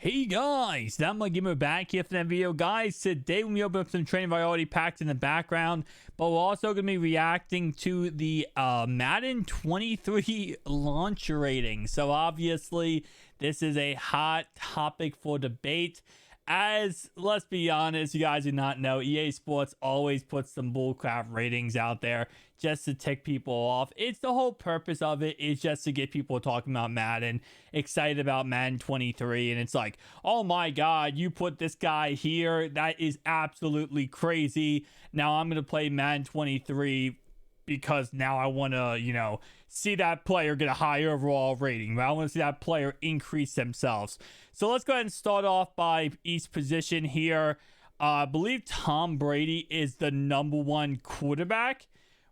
Hey guys, I'm Gamer back here for that video. Guys, today we're going to open up some training variety packs in the background, but we're also going to be reacting to the Madden 23 launch rating. So obviously, this is a hot topic for debate. As, let's be honest, you guys do not know, EA Sports always puts some bullcrap ratings out there just to tick people off. It's the whole purpose of it is just to get people talking about Madden, excited about Madden 23, and it's like, oh my god, you put this guy here, that is absolutely crazy. Now I'm going to play Madden 23 because now I want to, see that player get a higher overall rating. I want to see that player increase themselves. So let's go ahead and start off by each position here. I believe Tom Brady is the #1 quarterback,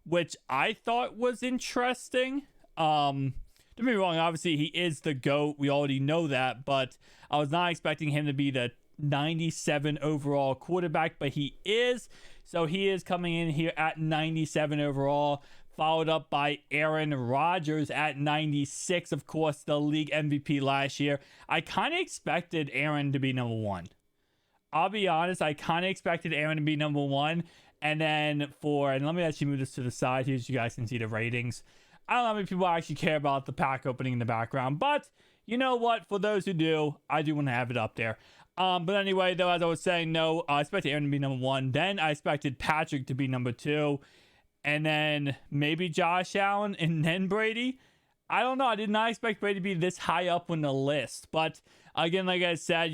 which I thought was interesting. Don't get me wrong, obviously he is the GOAT. We already know that, but I was not expecting him to be the 97 overall quarterback, but he is. So he is coming in here at 97 overall, followed up by Aaron Rodgers at 96, of course, the league MVP last year. I kind of expected Aaron to be #1. I'll be honest, I kind of expected Aaron to be #1. And then and let me actually move this to the side here so you guys can see the ratings. I don't know how many people actually care about the pack opening in the background, but you know what? For those who do, I do want to have it up there. But anyway, though, as I was saying, no, I expected Aaron to be #1. Then I expected Patrick to be #2. And then maybe Josh Allen and then Brady. I don't know. I did not expect Brady to be this high up on the list. But again, like I said,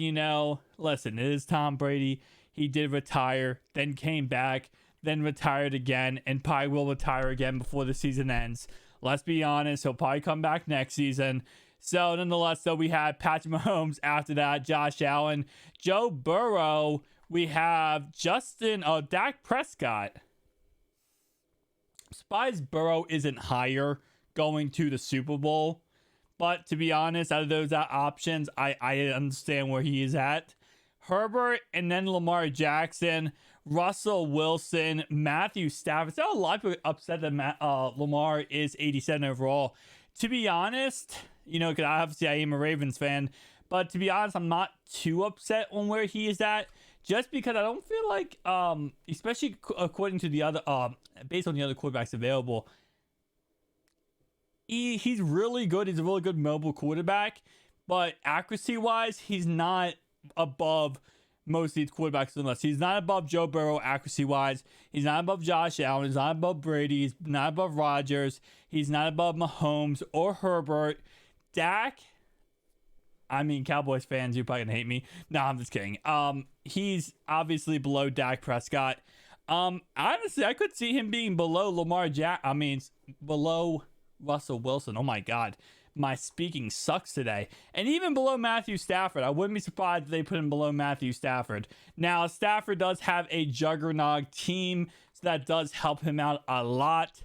listen, it is Tom Brady. He did retire, then came back, then retired again, and probably will retire again before the season ends. Let's be honest, he'll probably come back next season. So nonetheless, though, we have Patrick Mahomes after that, Josh Allen, Joe Burrow. We have Dak Prescott. I'm surprised Burrow isn't higher going to the Super Bowl. But to be honest, out of those options, I understand where he is at. Herbert and then Lamar Jackson, Russell Wilson, Matthew Stafford. So a lot of people upset that Lamar is 87 overall. To be honest, because obviously I am a Ravens fan, but to be honest, I'm not too upset on where he is at, just because I don't feel like, especially according to the other, based on the other quarterbacks available, he's really good. He's a really good mobile quarterback, but accuracy-wise, he's not above most of these quarterbacks unless he's not above Joe Burrow accuracy-wise. He's not above Josh Allen. He's not above Brady. He's not above Rodgers. He's not above Mahomes or Herbert. Dak, Cowboys fans, you're probably gonna hate me. No, I'm just kidding. He's obviously below Dak Prescott. Honestly, I could see him being below below Russell Wilson. Oh my God. My speaking sucks today. And even below Matthew Stafford. I wouldn't be surprised if they put him below Matthew Stafford. Now, Stafford does have a juggernaut team, so that does help him out a lot.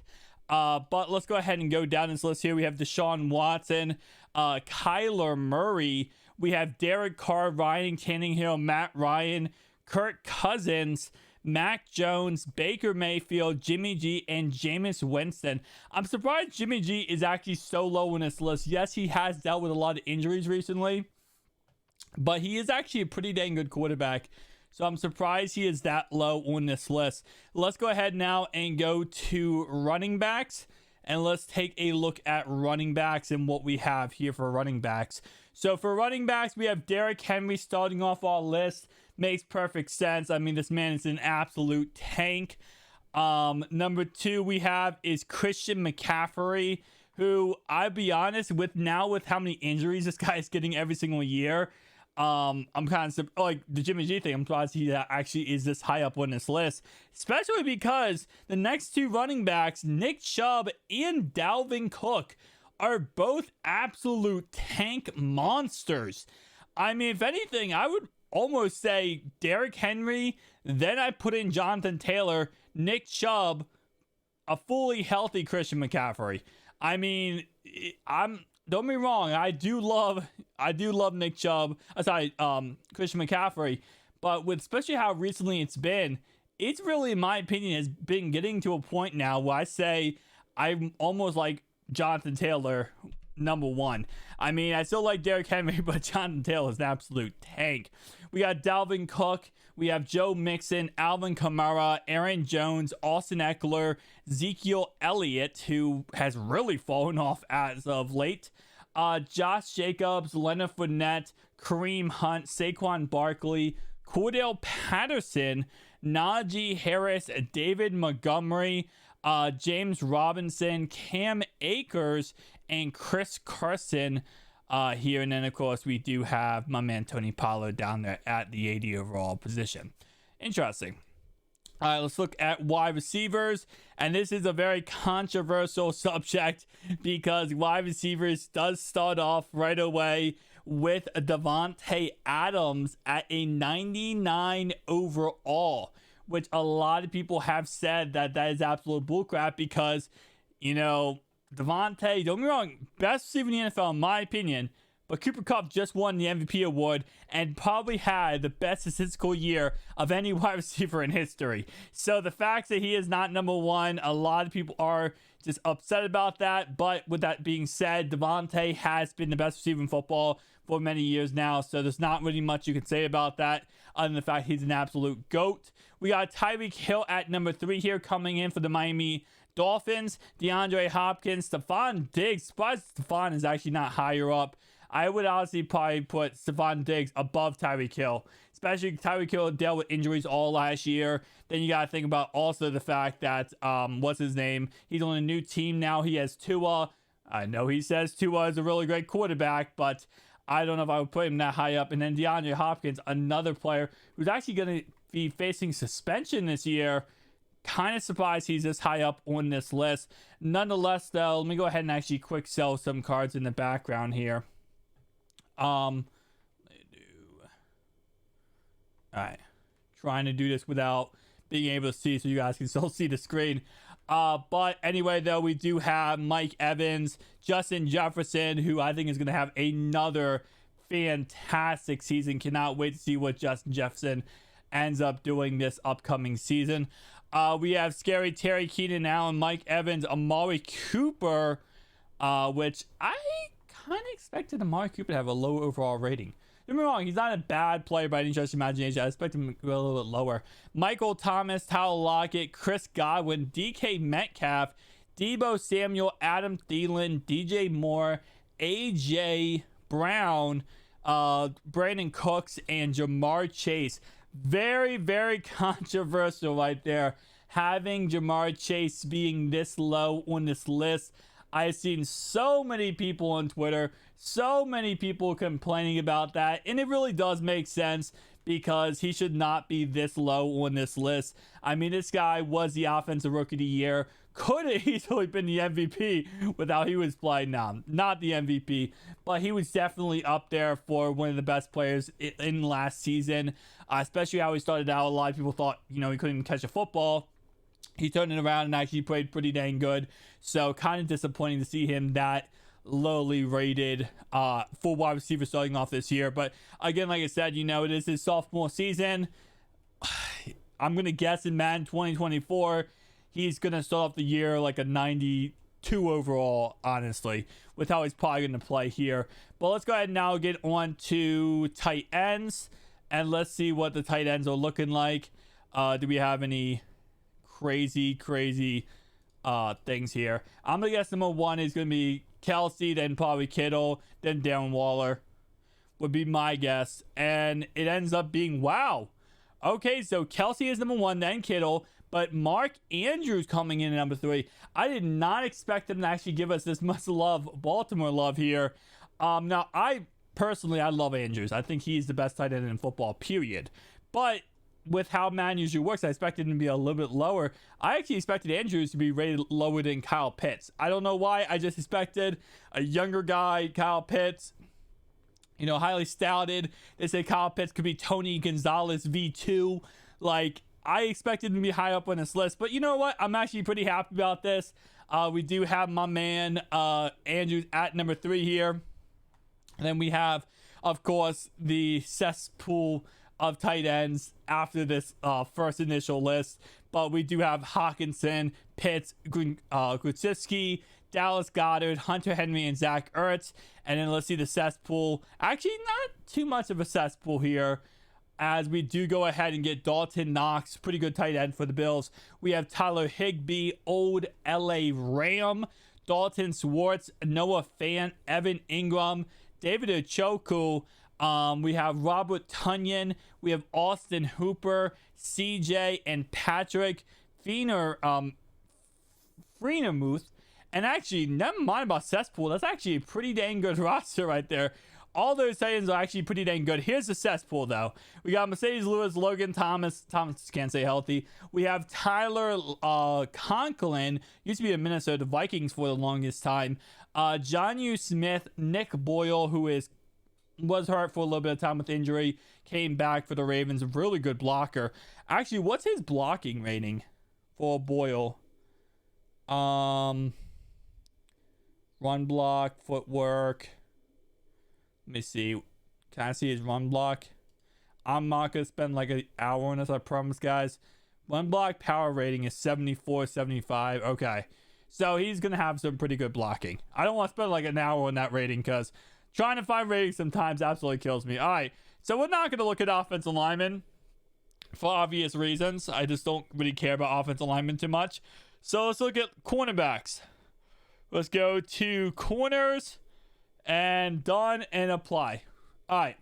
But let's go ahead and go down this list here. We have Deshaun Watson, Kyler Murray. We have Derek Carr, Ryan Tannehill, Matt Ryan, Kirk Cousins, Mac Jones, Baker Mayfield, Jimmy G, and Jameis Winston. I'm surprised Jimmy G is actually so low on this list. Yes, he has dealt with a lot of injuries recently, but he is actually a pretty dang good quarterback. So I'm surprised he is that low on this list. Let's go ahead now and go to running backs. And let's take a look at running backs and what we have here for running backs. So for running backs, we have Derrick Henry starting off our list. Makes perfect sense. This man is an absolute tank. Number 2 we have is Christian McCaffrey, who, I'll be honest, with how many injuries this guy is getting every single year, I'm kind of like the Jimmy G thing. I'm surprised he actually is this high up on this list, especially because the next 2 running backs, Nick Chubb and Dalvin Cook, are both absolute tank monsters. If anything, I would almost say Derrick Henry, then I put in Jonathan Taylor, Nick Chubb, a fully healthy Christian McCaffrey. Don't be wrong, I do love Nick Chubb. Christian McCaffrey, but with especially how recently it's really, in my opinion, has been getting to a point now where I say I'm almost like Jonathan Taylor number one. I mean, I still like Derrick Henry, but Jonathan Taylor is an absolute tank. We got Dalvin Cook. We have Joe Mixon, Alvin Kamara, Aaron Jones, Austin Eckler, Ezekiel Elliott, who has really fallen off as of late. Josh Jacobs, Leonard Fournette, Kareem Hunt, Saquon Barkley, Cordell Patterson, Najee Harris, David Montgomery, James Robinson, Cam Akers, and Chris Carson here. And then, of course, we do have my man Tony Pollard down there at the 80 overall position. Interesting. All right, let's look at wide receivers. And this is a very controversial subject because wide receivers does start off right away with Davante Adams at a 99 overall, which a lot of people have said that is absolute bullcrap because, Davante, don't get me wrong, best receiver in the NFL in my opinion, but Cooper Kupp just won the MVP award and probably had the best statistical year of any wide receiver in history. So the fact that he is not number one, a lot of people are just upset about that. But with that being said, Davante has been the best receiver in football for many years now. So there's not really much you can say about that other than the fact he's an absolute GOAT. We got Tyreek Hill at number 3 here coming in for the Miami Dolphins. DeAndre Hopkins, Stephon Diggs. Surprised Stephon is actually not higher up. I would honestly probably put Stephon Diggs above Tyreek Hill, especially Tyreek Hill dealt with injuries all last year. Then you got to think about also the fact that, what's his name? He's on a new team now. He has Tua. I know he says Tua is a really great quarterback, but I don't know if I would put him that high up. And then DeAndre Hopkins, another player who's actually going to be facing suspension this year. Kind of surprised he's this high up on this list. Nonetheless, though, let me go ahead and actually quick sell some cards in the background here. All right, trying to do this without being able to see so you guys can still see the screen. But anyway, though, we do have Mike Evans, Justin Jefferson, who I think is going to have another fantastic season. Cannot wait to see what Justin Jefferson ends up doing this upcoming season. We have Scary Terry, Keenan Allen, Mike Evans, Amari Cooper, which I kind of expected Amari Cooper to have a low overall rating. Don't get me wrong, he's not a bad player by any stretch of imagination. I expect him to go a little bit lower. Michael Thomas, Tyler Lockett, Chris Godwin, DK Metcalf, Deebo Samuel, Adam Thielen, DJ Moore, AJ Brown, Brandon Cooks, and Jamar Chase. Very, very controversial right there. Having Jamar Chase being this low on this list. I've seen so many people on Twitter, so many people complaining about that, and it really does make sense because he should not be this low on this list. I mean, this guy was the offensive rookie of the year, could have easily been the MVP with how he was playing. Now, not the MVP, but he was definitely up there for one of the best players in last season, especially how he started out. A lot of people thought, he couldn't catch a football. He turned it around and actually played pretty dang good. So kind of disappointing to see him that lowly rated for wide receiver starting off this year. But again, like I said, it is his sophomore season. I'm going to guess in Madden 2024, he's going to start off the year like a 92 overall, honestly, with how he's probably going to play here. But let's go ahead and now get on to tight ends. And let's see what the tight ends are looking like. Do we have any crazy things here? I'm gonna guess number 1 is gonna be Kelsey, then probably Kittle, then Darren Waller would be my guess, and it ends up being wow. Okay, so Kelsey is number 1, then Kittle, but Mark Andrews coming in at number 3. I did not expect them to actually give us this much love, Baltimore love here. Now I love Andrews. I think he's the best tight end in football, period. But with how Madden usually works, I expected him to be a little bit lower. I actually expected Andrews to be rated lower than Kyle Pitts. I don't know why. I just expected a younger guy, Kyle Pitts, highly stouted. They say Kyle Pitts could be Tony Gonzalez V2. Like, I expected him to be high up on this list. But you know what? I'm actually pretty happy about this. We do have my man Andrews at number 3 here. And then we have, of course, the cesspool of tight ends after this first initial list. But we do have Hawkinson, Pitts, Grusitsky, Dallas Goedert, Hunter Henry, and Zach Ertz. And then let's see the cesspool. Actually, not too much of a cesspool here, as we do go ahead and get Dalton Knox, pretty good tight end for the Bills. We have Tyler Higbee, old LA Ram, Dalton Schwartz, Noah Fant, Evan Ingram, David Ochoku. We have Robert Tunyon. We have Austin Hooper, CJ, and Patrick Freenermuth. And actually, never mind about cesspool. That's actually a pretty dang good roster right there. All those Titans are actually pretty dang good. Here's the cesspool, though. We got Mercedes Lewis, Logan Thomas. Thomas can't stay healthy. We have Tyler Conklin. Used to be a Minnesota Vikings for the longest time. Jonnu Smith, Nick Boyle, who was hurt for a little bit of time with injury. Came back for the Ravens. A really good blocker. Actually, what's his blocking rating for Boyle? Run block, footwork. Let me see. Can I see his run block? I'm not going to spend like an hour on this, I promise, guys. Run block power rating is 74, 75. Okay. So he's going to have some pretty good blocking. I don't want to spend like an hour on that rating because trying to find ratings sometimes absolutely kills me. All right. So we're not going to look at offensive linemen for obvious reasons. I just don't really care about offensive linemen too much. So let's look at cornerbacks. Let's go to corners. And done and apply. All right.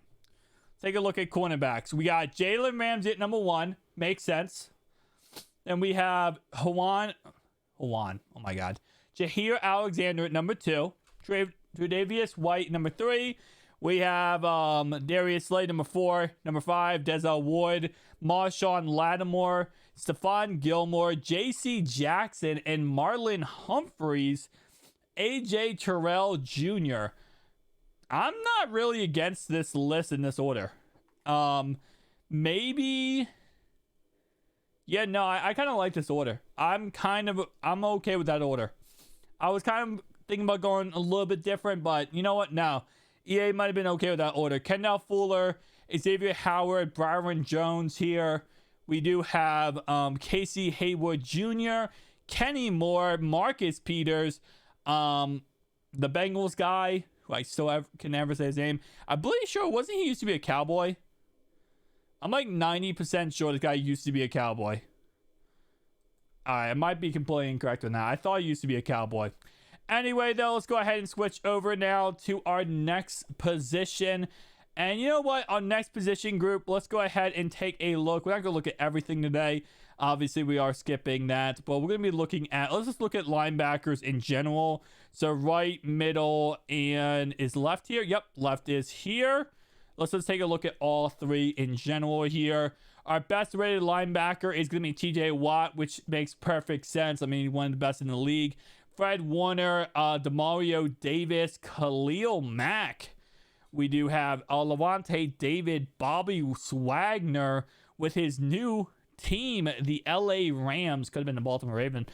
Take a look at cornerbacks. We got Jalen Ramsey at number 1. Makes sense. Then we have Juwan. Oh my God. Jaheir Alexander at number 2. Tre'Davious White, number 3. We have Darius Slay, number 4. Number 5, Denzel Ward. Marshawn Lattimore. Stephon Gilmore. J.C. Jackson. And Marlon Humphreys. A.J. Terrell Jr. I'm not really against this list in this order. Maybe. Yeah, no, I kind of like this order. I'm okay with that order. I was kind of thinking about going a little bit different, but you know what? No. EA might have been okay with that order. Kendall Fuller, Xavier Howard, Byron Jones here. We do have Casey Hayward Jr., Kenny Moore, Marcus Peters, the Bengals guy, who I still can never say his name. I'm pretty sure, wasn't he used to be a Cowboy? I'm like 90% sure this guy used to be a Cowboy. Alright, I might be completely incorrect on that. I thought he used to be a Cowboy. Anyway, though, let's go ahead and switch over now to our next position. And you know what? Our next position group, let's go ahead and take a look. We're not going to look at everything today. Obviously, we are skipping that. But we're going to be looking at, let's just look at linebackers in general. So right, middle, and is left here? Yep, left is here. Let's just take a look at all three in general here. Our best rated linebacker is going to be TJ Watt, which makes perfect sense. I mean, one of the best in the league. Fred Warner, Demario Davis, Khalil Mack. We do have Levante David, Bobby Wagner with his new team, the LA Rams. Could have been the Baltimore Ravens.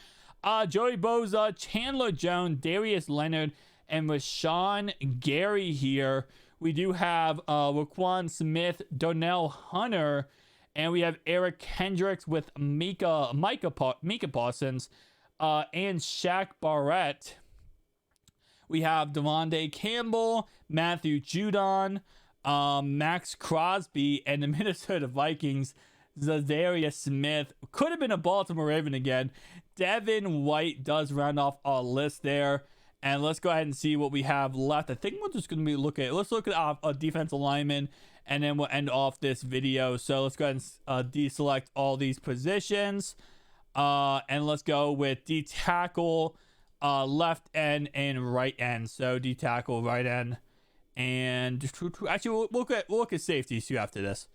Joey Bosa, Chandler Jones, Darius Leonard, and Rashawn Gary here. We do have Raquan Smith, Donnell Hunter, and we have Eric Hendricks with Micah Parsons, and Shaq Barrett. We have Devontae Campbell, Matthew Judon, Max Crosby, and the Minnesota Vikings, Zadarius Smith. Could have been a Baltimore Raven again. Devin White does round off our list there. And let's go ahead and see what we have left. I think we're just going to be let's look at a defensive lineman, and then we'll end off this video. So let's go ahead and deselect all these positions. And let's go with D tackle, left end, and right end. So D tackle, right end, and actually we'll look at safeties too after this.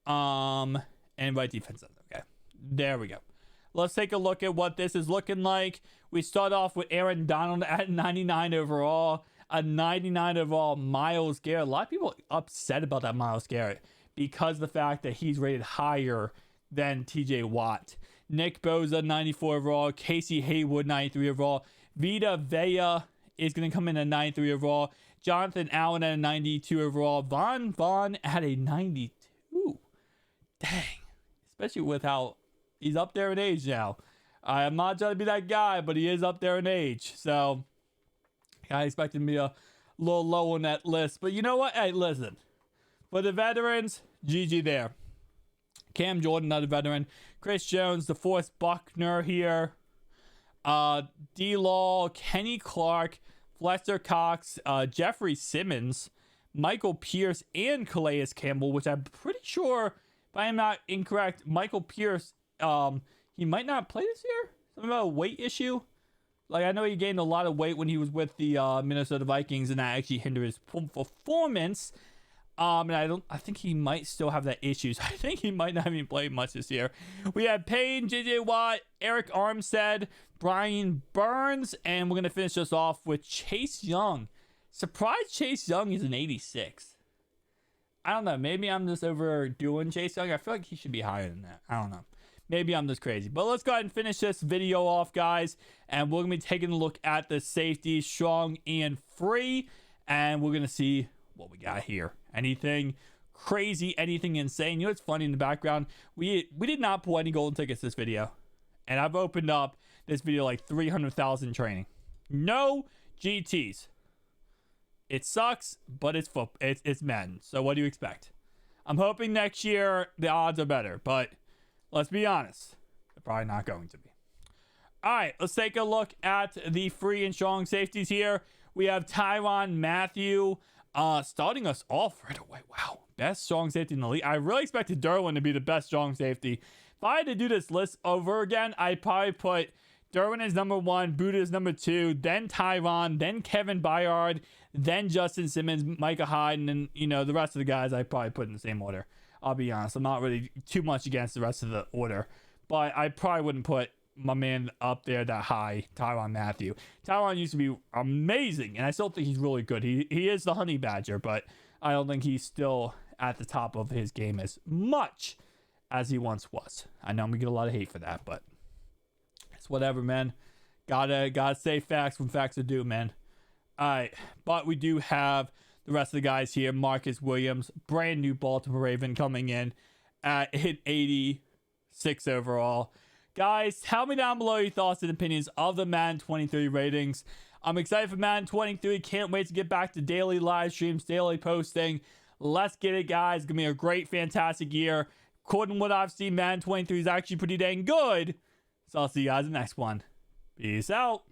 And right defense. Okay, there we go. Let's take a look at what this is looking like. We start off with Aaron Donald at 99 overall. A 99 overall Myles Garrett. A lot of people upset about that Myles Garrett because of the fact that he's rated higher than TJ Watt. Nick Bosa, 94 overall. Casey Hayward, 93 overall. Vita Vea is going to come in at 93 overall. Jonathan Allen at a 92 overall. Vaughn at a 92. Dang. Especially with how he's up there in age now. I'm not trying to be that guy, but he is up there in age. So I expected me a little low on that list. But you know what? Hey, listen. For the veterans, GG there. Cam Jordan, another veteran. Chris Jones, DeForest Buckner here. D-Law, Kenny Clark, Lester Cox, Jeffrey Simmons, Michael Pierce, and Calais Campbell, which I'm pretty sure, if I am not incorrect, Michael Pierce, he might not play this year. Something about a weight issue. Like, I know he gained a lot of weight when he was with the Minnesota Vikings, and that actually hindered his performance. And I think he might still have that issue. So I think he might not even play much this year. We have Payne, JJ Watt, Eric Armstead, Brian Burns, and we're going to finish this off with Chase Young. Surprised Chase Young is an 86. I don't know. Maybe I'm just overdoing Chase Young. I feel like he should be higher than that. I don't know. Maybe I'm just crazy. But let's go ahead and finish this video off, guys. And we're going to be taking a look at the safety, strong and free. And we're going to see what we got here. Anything crazy, anything insane. You know what's funny in the background? We did not pull any golden tickets this video. And I've opened up this video like 300,000 training. No GTs. It sucks, but it's Madden. So what do you expect? I'm hoping next year the odds are better, but let's be honest, they're probably not going to be. All right, let's take a look at the free and strong safeties here. We have Tyrann Mathieu starting us off right away. Wow, best strong safety in the league. I really expected Derwin to be the best strong safety. If I had to do this list over again, I'd probably put Derwin as number 1, Buddha as number 2, then Tyrann, then Kevin Byard, then Justin Simmons, Micah Hyde, and then, you know, the rest of the guys I probably put in the same order. I'll be honest. I'm not really too much against the rest of the order, but I probably wouldn't put my man up there that high, Tyrann Mathieu. Tyrann used to be amazing, and I still think he's really good. He is the honey badger, but I don't think he's still at the top of his game as much as he once was. I know I'm gonna get a lot of hate for that, but it's whatever, man. Gotta say facts when facts are due, man. All right, but we do have the rest of the guys here. Marcus Williams, brand new Baltimore Raven, coming in at hit 86 overall. Guys, tell me down below your thoughts and opinions of the Madden 23 ratings. I'm excited for Madden 23. Can't wait to get back to daily live streams, daily posting. Let's get it, guys. It's going to be a great, fantastic year. According to what I've seen, Madden 23 is actually pretty dang good. So I'll see you guys in the next one. Peace out.